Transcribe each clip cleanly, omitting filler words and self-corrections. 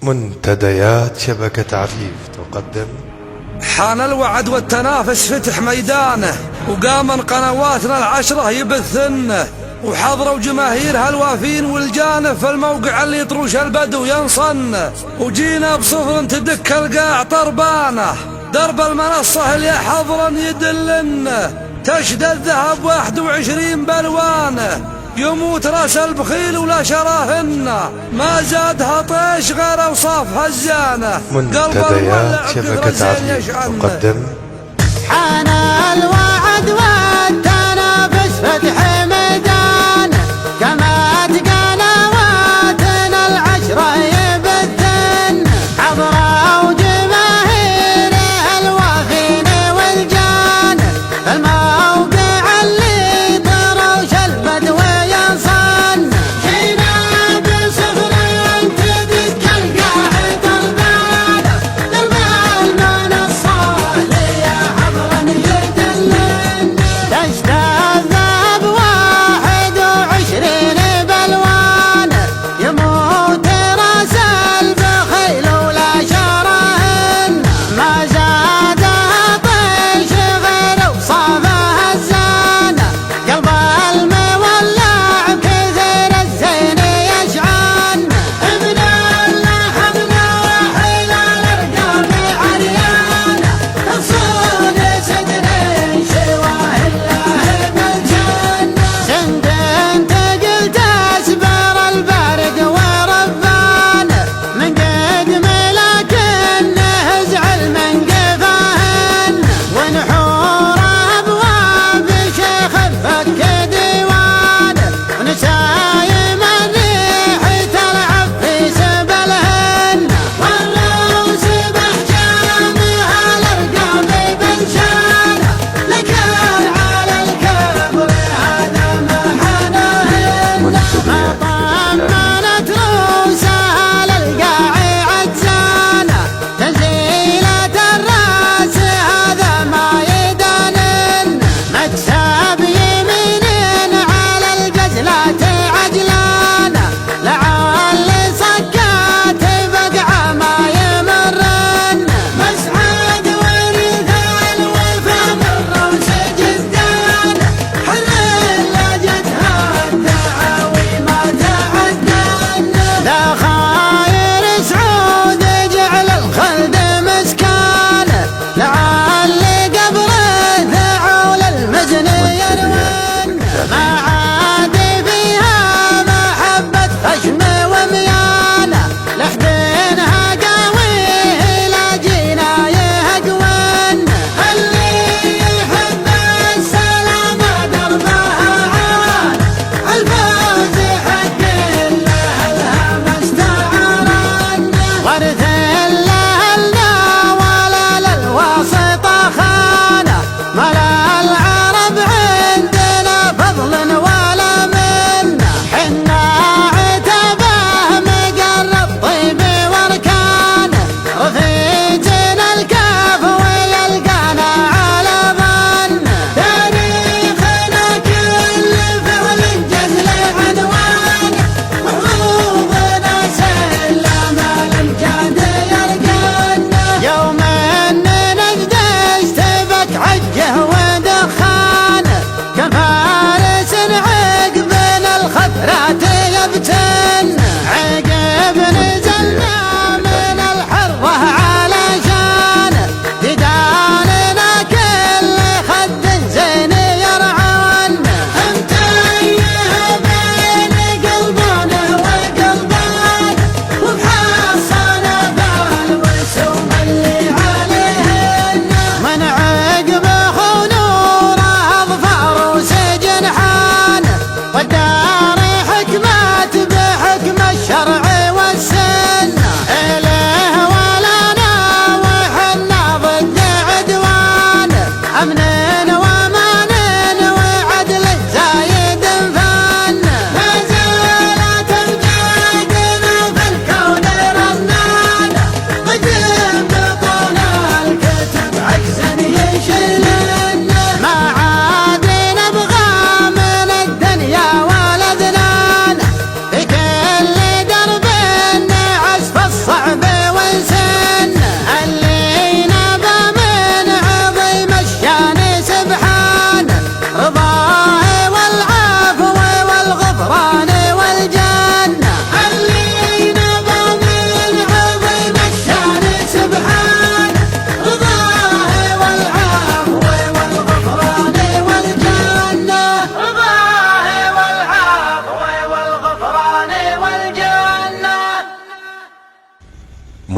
منتديات شبكة عفيف تقدم. حان الوعد والتنافس فتح ميدانه، وقام من قنواتنا العشرة يبثنه، وحضروا جماهيرها الوافين والجانه في الموقع اللي يطروش البدو ينصنه، وجينا بصفر تدك القاع طربانه، درب المنصة اللي حضرا يدلنه، تشدى الذهب 21 بلوانه، يموت راس البخيل ولا شراهنه، ما زادها طيش غير اوصافها الزانه. منتديات شبكة عفيف تقدم. حان الوعد والتنافس فتح ميدان، قامت قنواتنا العشرة يبثن، حضروا جماهيره الوافين والجان، الموقع اللي طروش البدو ينصن، جينا بصفر تدك القاع طربانه، درب المنصة اللي حضرا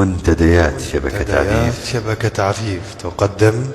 منتديات شبكة عفيف شبكة عفيف تقدم